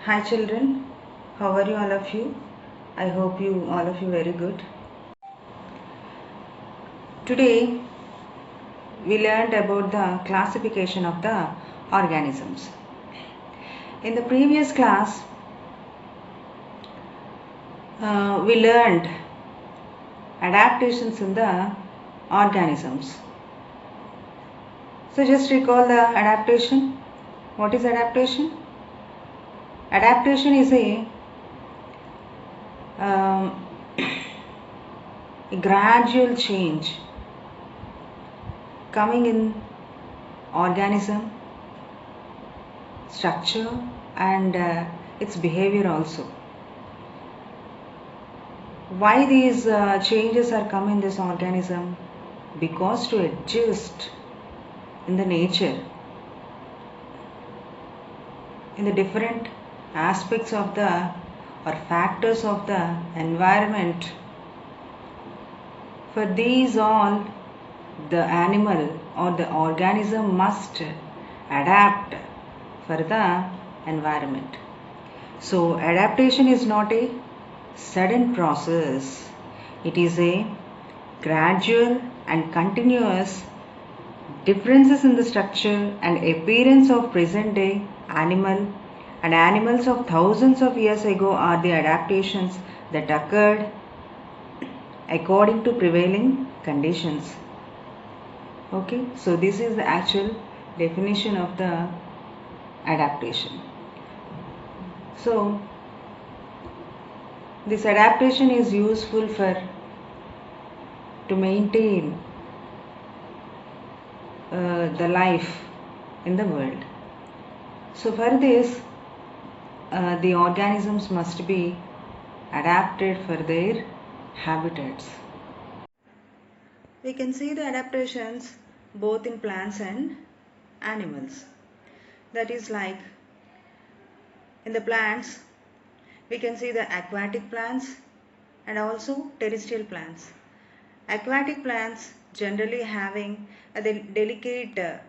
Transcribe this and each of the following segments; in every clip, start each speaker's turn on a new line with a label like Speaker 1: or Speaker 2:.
Speaker 1: Hi children, how are you all of you? I hope you all of you very good. Today we learned about the classification of the organisms. In the previous class we learned adaptations in the organisms. So just recall the adaptation. What is adaptation? Adaptation is a gradual change coming in organism structure and its behavior also. Why these changes are come in this organism? Because to adjust in the nature, in the different aspects of the or factors of the environment. For these all, the animal or the organism must adapt for the environment. So adaptation is not a sudden process. It is a gradual and continuous differences in the structure and appearance of present day animal and animals of thousands of years ago are the adaptations that occurred according to prevailing conditions. Okay, so this is the actual definition of the adaptation. So this adaptation is useful to maintain the life in the world. So for this, the organisms must be adapted for their habitats. We can see the adaptations both in plants and animals. That is like in the plants, we can see the aquatic plants and also terrestrial plants. Aquatic plants generally having delicate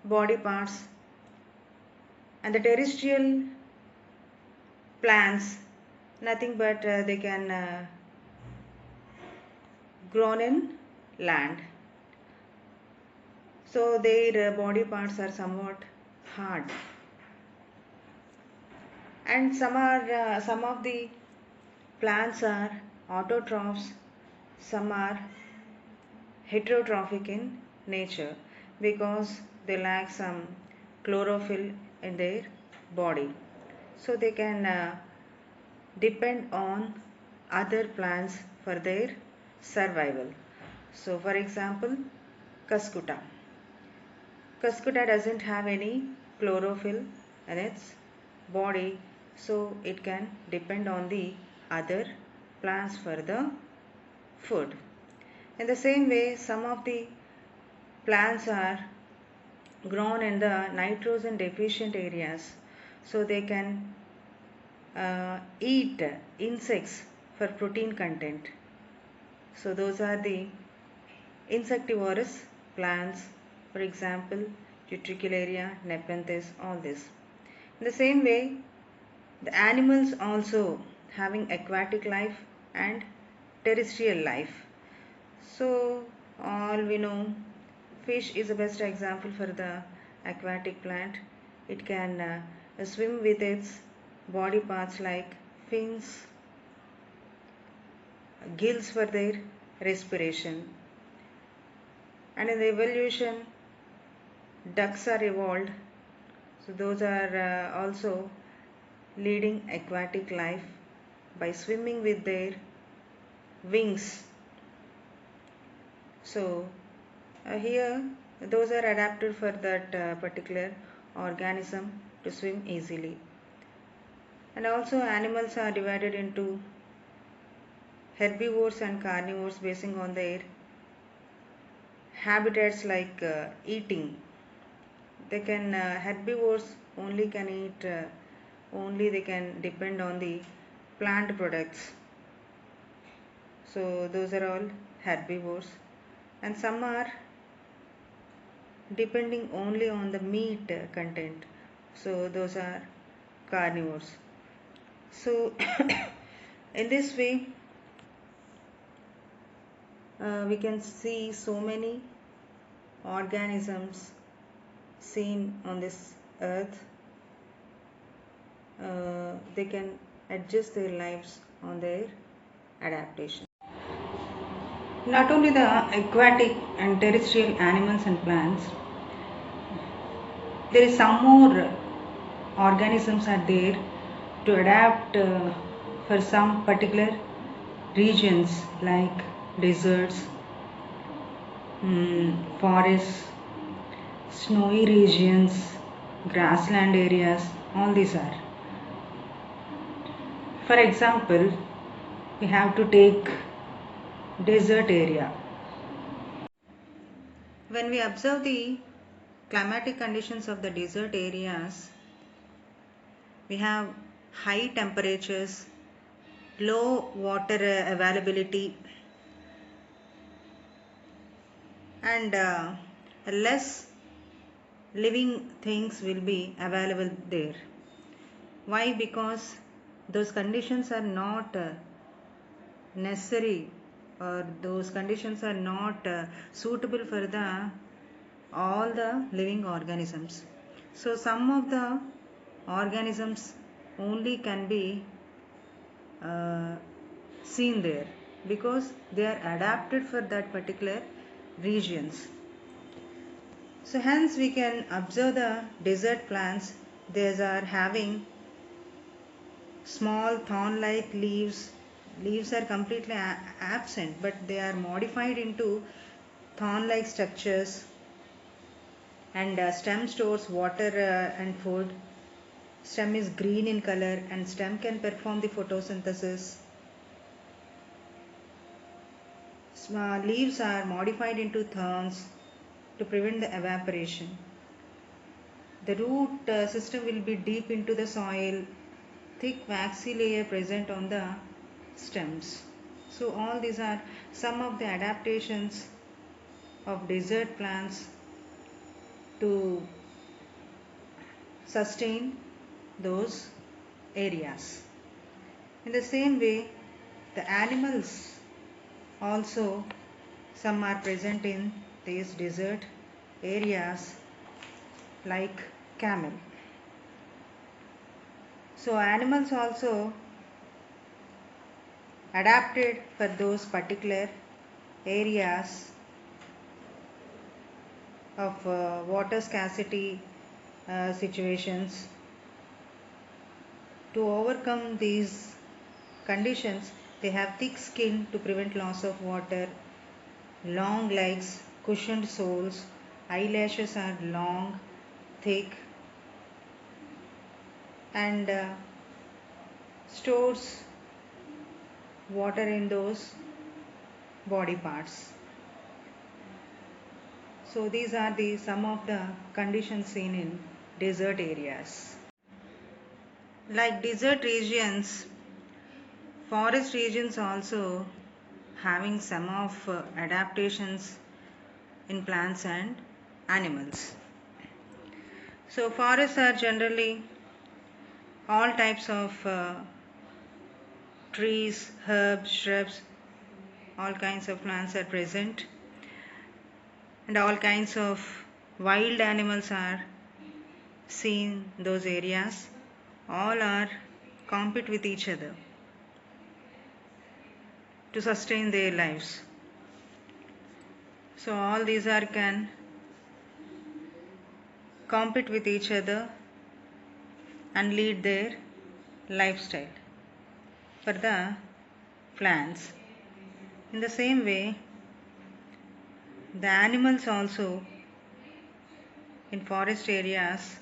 Speaker 1: body parts, and the terrestrial plants nothing but they can grown in land. So their body parts are somewhat hard, and some of the plants are autotrophs, some are heterotrophic in nature because they lack some chlorophyll in their body, so they can depend on other plants for their survival. So for example, Cuscuta. Cuscuta doesn't have any chlorophyll in its body, so it can depend on the other plants for the food. In the same way, some of the plants are grown in the nitrogen deficient areas, so they can eat insects for protein content. So those are the insectivorous plants, for example Utricularia, Nepenthes, all this. In the same way, the animals also having aquatic life and terrestrial life. So all we know, fish is the best example for the aquatic plant. It can swim with its body parts like fins, gills for their respiration. And in the evolution, ducks are evolved. So those are also leading aquatic life by swimming with their wings. So here those are adapted for that particular organism to swim easily. And also animals are divided into herbivores and carnivores basing on their habitats like eating. They can herbivores only can eat only they can depend on the plant products. So those are all herbivores, and some are depending only on the meat content. So those are carnivores. So in this way we can see so many organisms seen on this earth. They can adjust their lives on their adaptation. Not only the aquatic and terrestrial animals and plants, there is some more organisms are there to adapt for some particular regions like deserts, forests, snowy regions, grassland areas, all these are. For example, we have to take desert area. When we observe the climatic conditions of the desert areas, we have high temperatures, low water availability, and less living things will be available there. Why? Because those conditions are not necessary, or those conditions are not suitable for the all the living organisms. So some of the organisms only can be seen there because they are adapted for that particular regions. So hence we can observe the desert plants. These are having small thorn-like leaves. Leaves are completely absent, but they are modified into thorn-like structures, and stem stores water and food. Stem is green in color and stem can perform the photosynthesis. Leaves are modified into thorns to prevent the evaporation. The root system will be deep into the soil, thick waxy layer present on the stems. So all these are some of the adaptations of desert plants to sustain those areas. In the same way, the animals also, some are present in these desert areas like camel. So animals also adapted for those particular areas of water scarcity situations. To overcome these conditions, they have thick skin to prevent loss of water, long legs, cushioned soles, eyelashes are long, thick, and stores water in those body parts. So these are the some of the conditions seen in desert areas. Like desert regions, forest regions also having some of adaptations in plants and animals. So forests are generally all types of trees, herbs, shrubs, all kinds of plants are present, and all kinds of wild animals are seen in those areas. All are compete with each other to sustain their lives. So all these are can compete with each other and lead their lifestyle for the plants. In the same way, the animals also in forest areas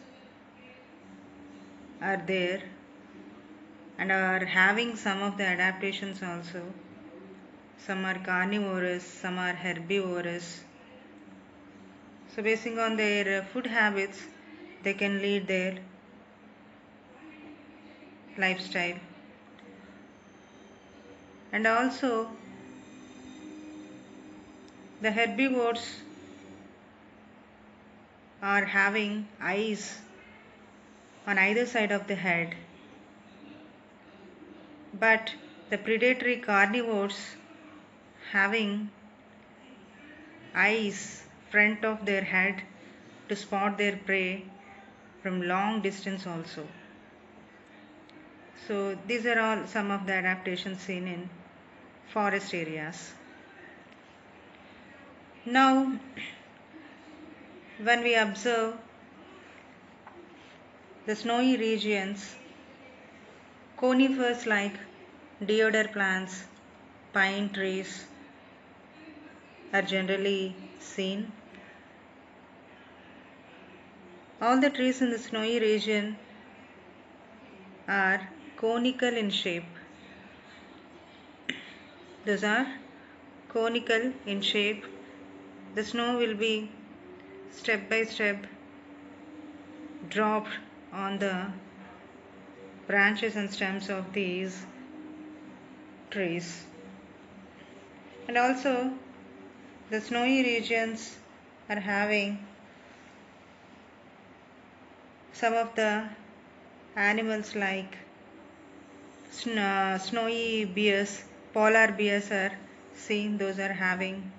Speaker 1: are there and are having some of the adaptations also. Some are carnivorous, some are herbivorous. So basing on their food habits, they can lead their lifestyle. And also the herbivores are having eyes on either side of the head, but the predatory carnivores having eyes front of their head to spot their prey from long distance also. So these are all some of the adaptations seen in forest areas. Now, when we observe the snowy regions, conifers like deodar plants, pine trees are generally seen. All the trees in the snowy region are conical in shape. Those are conical in shape. The snow will be step by step dropped on the branches and stems of these trees. And also the snowy regions are having some of the animals like snowy bears, polar bears are seen. Those are having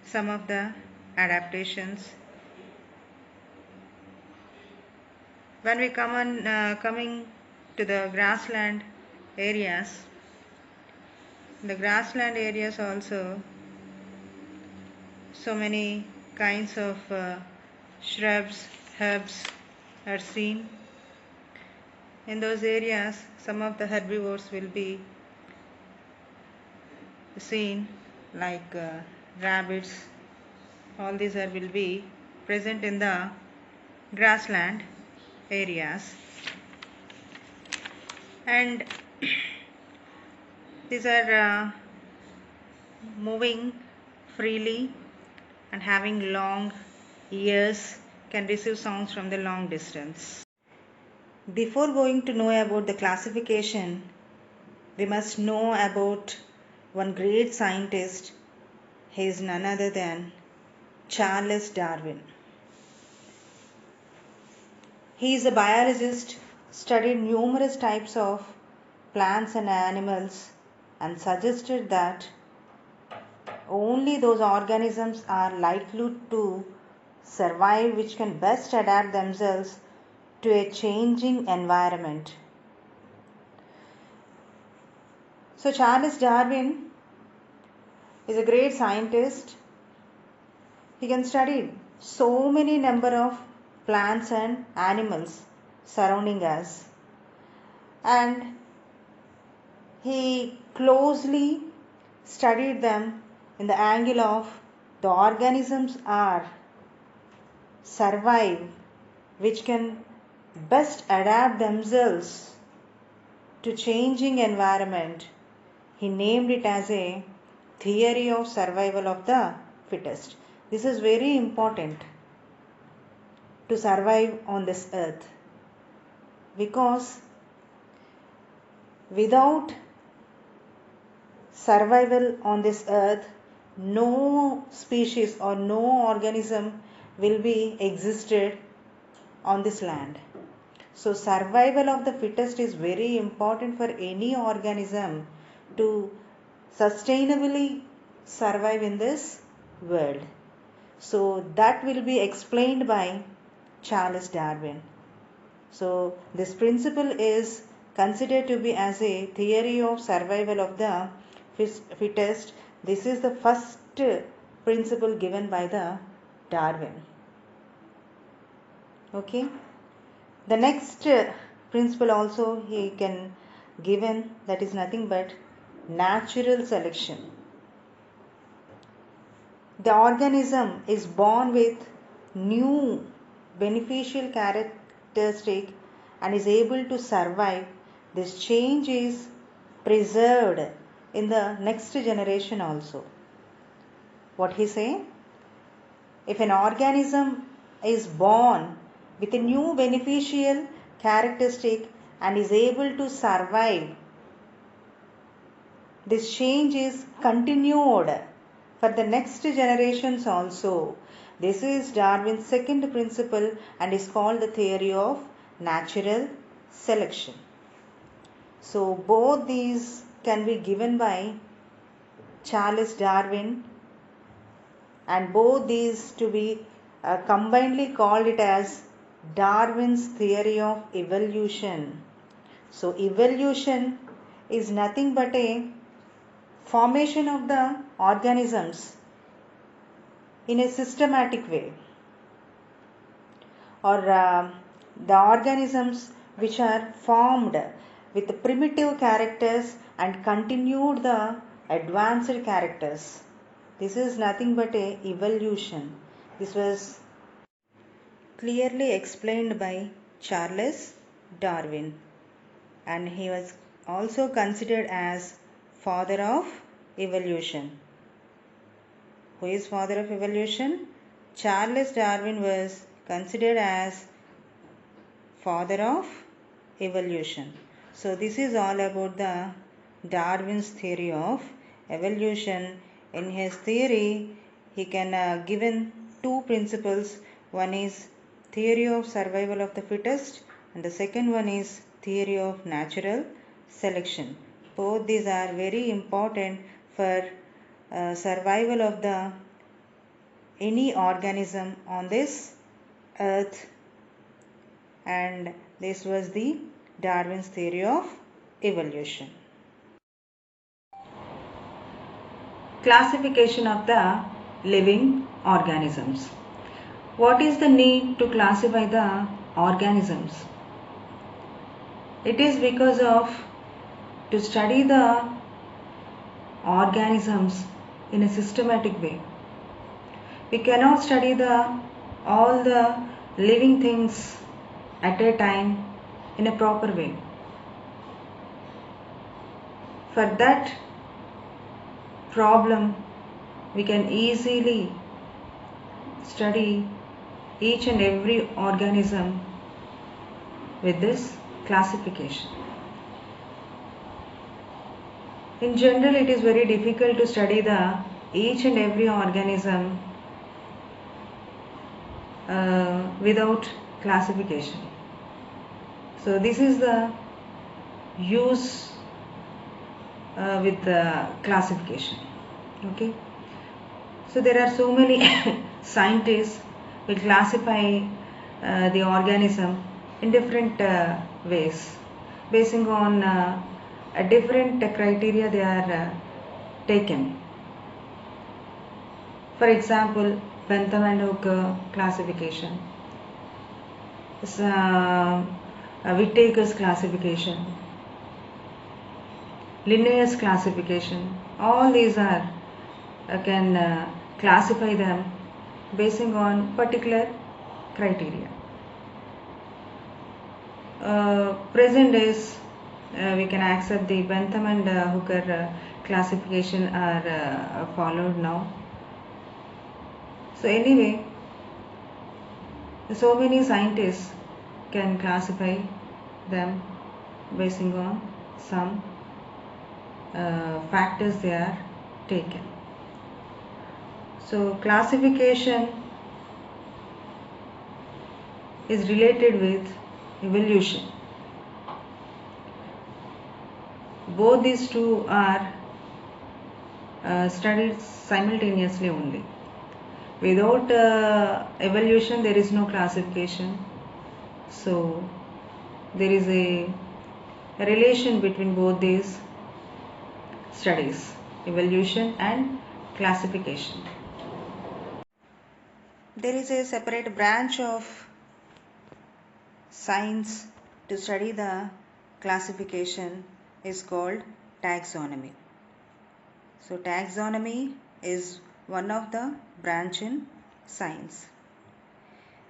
Speaker 1: some of the adaptations. When we coming to the grassland areas, the grassland areas also so many kinds of shrubs, herbs are seen. In those areas, some of the herbivores will be seen like rabbits. All these will be present in the grassland areas, and these are moving freely and having long ears, can receive sounds from the long distance. Before going to know about the classification, we must know about one great scientist. He is none other than Charles Darwin. He is a biologist, studied numerous types of plants and animals, and suggested that only those organisms are likely to survive which can best adapt themselves to a changing environment. So Charles Darwin is a great scientist. He can study so many number of plants and animals surrounding us, and he closely studied them in the angle of the organisms are survive which can best adapt themselves to changing environment. He named it as a theory of survival of the fittest. This is very important to survive on this earth, because without survival on this earth, no species or no organism will be existed on this land. So survival of the fittest is very important for any organism to sustainably survive in this world. So that will be explained by Charles Darwin. So this principle is considered to be as a theory of survival of the fittest. This is the first principle given by the Darwin. Okay. The next principle also he can given, that is nothing but natural selection. The organism is born with new beneficial characteristic and is able to survive. This change is preserved in the next generation also. What he say? If an organism is born with a new beneficial characteristic and is able to survive, this change is continued for the next generations also. This is Darwin's second principle and is called the theory of natural selection. So both these can be given by Charles Darwin, and both these to be combinedly called it as Darwin's theory of evolution. So evolution is nothing but a formation of the organisms in a systematic way, or the organisms which are formed with primitive characters and continued the advanced characters. This is nothing but a evolution. This was clearly explained by Charles Darwin, and he was also considered as father of evolution. Who is father of evolution? Charles Darwin was considered as father of evolution. So this is all about the Darwin's theory of evolution. In his theory, he can given two principles. One is theory of survival of the fittest, and the second one is theory of natural selection. Both these are very important for survival of the any organism on this earth, and this was the Darwin's theory of evolution. Classification of the living organisms. What is the need to classify the organisms? It is because of to study the organisms in a systematic way. We cannot study all the living things at a time in a proper way. For that problem, we can easily study each and every organism with this classification. In general, it is very difficult to study each and every organism without classification. So this is the use with the classification. Okay. So there are so many scientists will classify the organism in different ways, basing on a different criteria they are taken. For example, Bentham and Hooker classification, Whittaker's classification, Linnaeus classification. All these are can classify them basing on particular criteria. Present days we can accept the Bentham and Hooker classification are followed now. So anyway, so many scientists can classify them basing on some factors they are taken. So classification is related with evolution. Both these two are studied simultaneously only. Without evolution, there is no classification. So there is a relation between both these studies, evolution and classification. There is a separate branch of science to study the classification is called taxonomy. So taxonomy is one of the branch in science.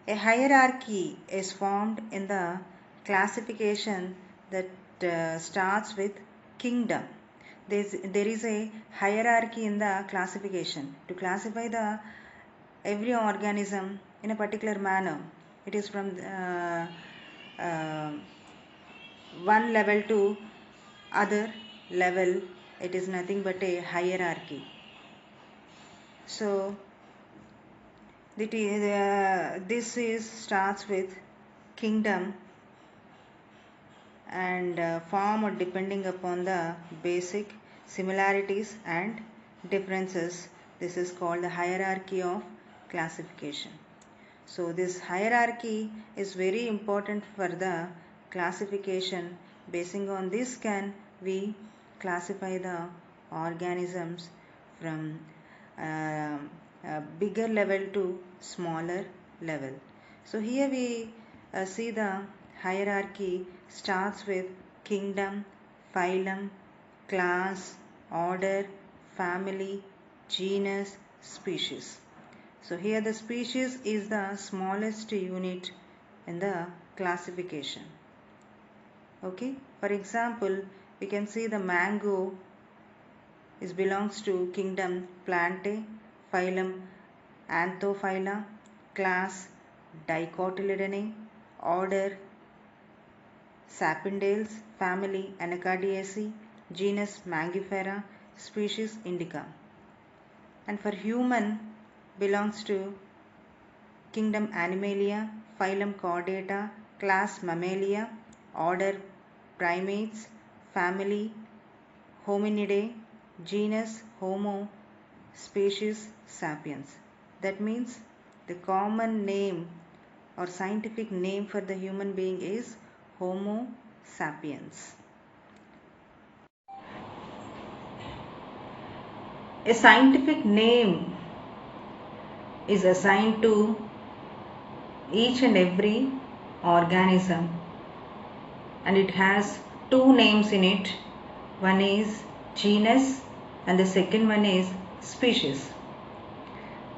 Speaker 1: A hierarchy is formed in the classification that starts with kingdom. There is a hierarchy in the classification to classify every organism in a particular manner. It is from one level to other level. It is nothing but a hierarchy. So This is starts with kingdom and form depending upon the basic similarities and differences. This is called the hierarchy of classification. So this hierarchy is very important for the classification. Basing on this can we classify the organisms from a bigger level to smaller level. So here we see the hierarchy starts with kingdom, phylum, class, order, family, genus, species. So here the species is the smallest unit in the classification. Okay, for example, we can see the mango is belongs to kingdom Plantae, phylum Anthophylla, class Dicotyledonnae, order Sapindales, family Anacardiaceae, genus Mangifera, species Indica. And for human belongs to kingdom Animalia, phylum Chordata, class Mammalia, order Primates, family Hominidae, genus Homo, species Sapiens. That means the common name or scientific name for the human being is Homo sapiens. A scientific name is assigned to each and every organism, and it has two names in it. One is genus and the second one is species.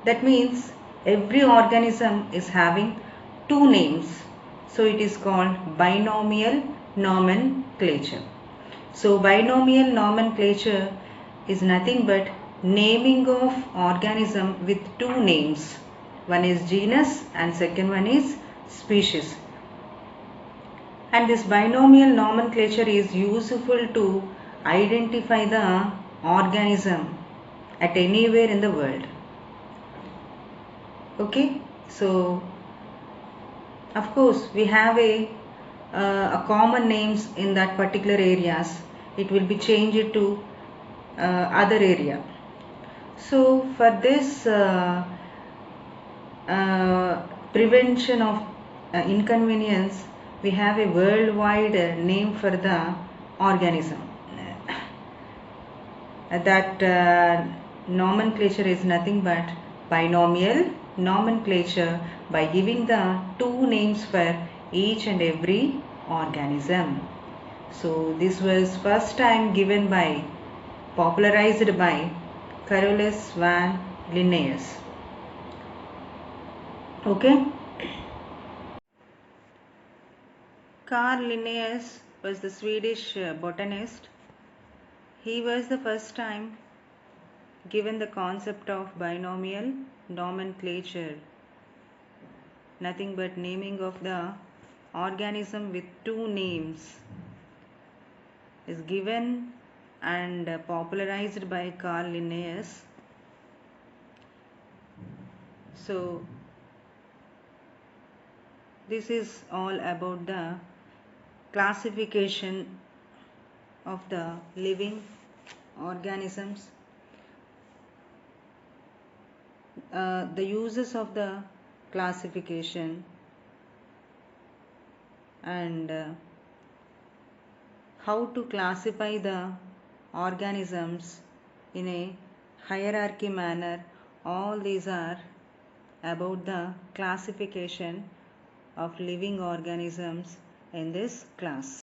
Speaker 1: That means every organism is having two names, so it is called binomial nomenclature. So binomial nomenclature is nothing but naming of organism with two names. One is genus and second one is species. And this binomial nomenclature is useful to identify the organism at anywhere in the world. Okay, so of course we have a common names in that particular areas. It will be changed to other area. So for this prevention of inconvenience, we have a worldwide name for the organism. That nomenclature is nothing but binomial nomenclature, by giving the two names for each and every organism. So this was first time given by, popularized by Carolus van Linnaeus. Okay. Carl Linnaeus was the Swedish botanist. He was the first time given the concept of binomial nomenclature, nothing but naming of the organism with two names, is given and popularized by Carl Linnaeus. So this is all about the classification of the living organisms, the uses of the classification, and how to classify the organisms in a hierarchy manner. All these are about the classification of living organisms in this class.